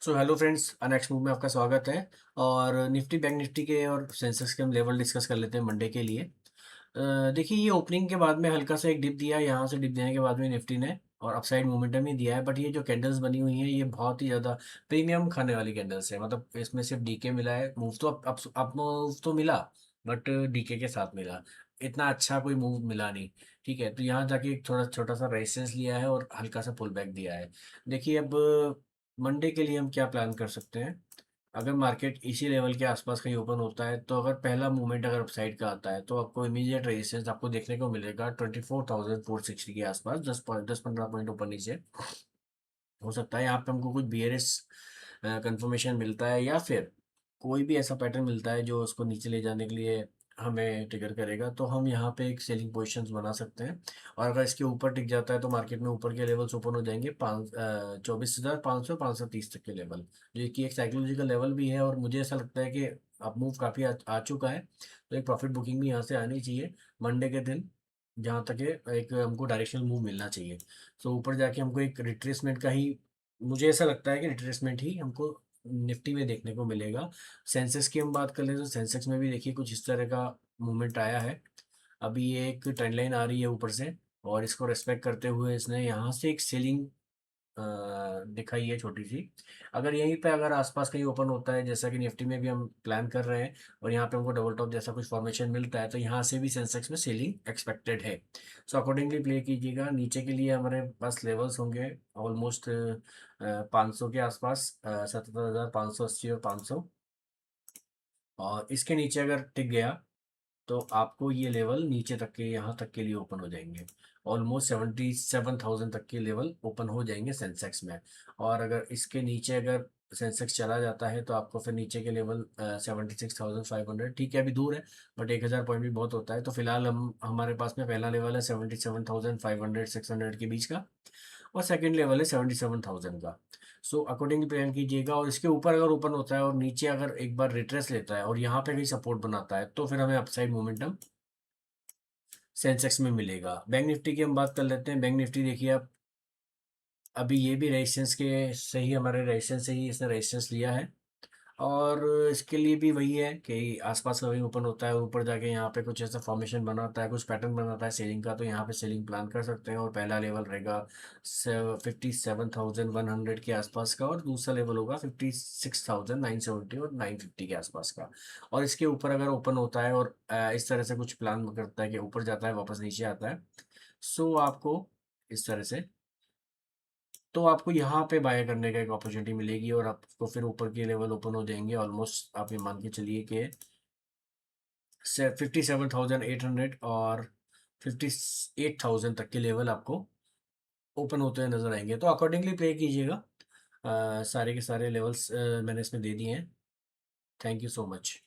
So hello friends, next move में आपका स्वागत है। और निफ्टी बैंक निफ्टी के और सेंसेक्स के हम लेवल डिस्कस कर लेते हैं मंडे के लिए। देखिए, ये ओपनिंग के बाद में हल्का सा एक डिप दिया है। यहाँ से डिप देने के बाद में निफ्टी ने और अपसाइड मोमेंटम ही दिया है। बट ये जो कैंडल्स बनी हुई हैं, ये बहुत ही ज़्यादा प्रीमियम खाने वाली कैंडल्स है। मतलब इसमें सिर्फ डीके मिला है। मूव तो अप मूव तो मिला, बट डीके के साथ मिला। इतना अच्छा कोई मूव मिला नहीं। ठीक है, तो यहाँ जाके एक थोड़ा छोटा सा रेजिस्टेंस लिया है और हल्का सा पुल बैक दिया है। देखिए, अब मंडे के लिए हम क्या प्लान कर सकते हैं। अगर मार्केट इसी लेवल के आसपास कहीं ओपन होता है, तो अगर पहला मूवमेंट अगर अपसाइड का आता है, तो आपको इमीडिएट रेजिस्टेंस आपको देखने को मिलेगा 24,460 के आसपास। 10-15 पॉइंट ऊपर नीचे हो सकता है। यहाँ पे हमको कुछ बियरिश कंफर्मेशन मिलता है, या फिर कोई भी ऐसा पैटर्न मिलता है जो उसको नीचे ले जाने के लिए हमें ट्रिगर करेगा, तो हम यहाँ पे एक सेलिंग पोजीशंस बना सकते हैं। और अगर इसके ऊपर टिक जाता है, तो मार्केट में ऊपर के लेवल्स ओपन हो जाएंगे 24,500 530 तक के लेवल, जो कि एक साइकोलॉजिकल लेवल भी है। और मुझे ऐसा लगता है कि अब मूव काफ़ी आ चुका है, तो एक प्रॉफिट बुकिंग भी यहाँ से आनी चाहिए मंडे के दिन। जहाँ तक है, एक हमको डायरेक्शनल मूव मिलना चाहिए। सो ऊपर जाके हमको एक रिट्रेसमेंट का ही, मुझे ऐसा लगता है कि रिट्रेसमेंट ही हमको निफ्टी में देखने को मिलेगा। सेंसेक्स की हम बात कर लें, तो सेंसेक्स में भी देखिए कुछ इस तरह का मूवमेंट आया है। अभी ये एक ट्रेंड लाइन आ रही है ऊपर से, और इसको रेस्पेक्ट करते हुए इसने यहाँ से एक सेलिंग दिखाई है छोटी सी। अगर यहीं पे अगर आसपास कहीं ओपन होता है, जैसा कि निफ्टी में भी हम प्लान कर रहे हैं, और यहाँ पे हमको डबल टॉप जैसा कुछ फॉर्मेशन मिलता है, तो यहाँ से भी सेंसेक्स में सेलिंग एक्सपेक्टेड है। सो अकॉर्डिंगली प्ले कीजिएगा। नीचे के लिए हमारे पास लेवल्स होंगे ऑलमोस्ट 500 के आसपास, 77,580 और 500। और इसके नीचे अगर टिक गया, तो आपको ये लेवल नीचे तक के, यहाँ तक के लिए ओपन हो जाएंगे। ऑलमोस्ट 77,000 तक के लेवल ओपन हो जाएंगे सेंसेक्स में। और अगर इसके नीचे अगर सेंसेक्स चला जाता है, तो आपको फिर नीचे के लेवल 76,500, ठीक है अभी दूर है, बट 1,000 पॉइंट भी बहुत होता है। तो फिलहाल हम हमारे पास में पहला लेवल है 77,500 600 के बीच का, और सेकंड लेवल है 77,000 का। सो अकॉर्डिंगली प्लान कीजिएगा। और इसके ऊपर अगर ओपन होता है और नीचे अगर एक बार रिट्रेस लेता है और यहाँ पे कहीं सपोर्ट बनाता है, तो फिर हमें अपसाइड मोमेंटम सेंसेक्स में मिलेगा। बैंक निफ्टी की हम बात कर लेते हैं। बैंक निफ्टी देखिए, आप अभी ये भी रेजिस्टेंस के सही, हमारे रेजिस्टेंस से ही इसने रेजिस्टेंस लिया है। और इसके लिए भी वही है कि आसपास का वही ओपन होता है, ऊपर जाके यहाँ पे कुछ ऐसा फॉर्मेशन बनाता है, कुछ पैटर्न बनाता है सेलिंग का, तो यहाँ पे सेलिंग प्लान कर सकते हैं। और पहला लेवल रहेगा 57,100 के आसपास का, और दूसरा लेवल होगा 56,970 और 950 के आसपास का। और इसके ऊपर अगर ओपन होता है और इस तरह से कुछ प्लान करता है कि ऊपर जाता है वापस नीचे आता है, सो आपको इस तरह से, तो आपको यहाँ पे बाय करने का एक अपॉर्चुनिटी मिलेगी, और आपको फिर ऊपर के लेवल ओपन हो जाएंगे। ऑलमोस्ट आप ये मान के चलिए कि 57,800 और 58,000 तक के लेवल आपको ओपन होते हुए नजर आएंगे। तो अकॉर्डिंगली प्ले कीजिएगा। सारे के सारे लेवल्स मैंने इसमें दे दिए हैं। Thank you so much.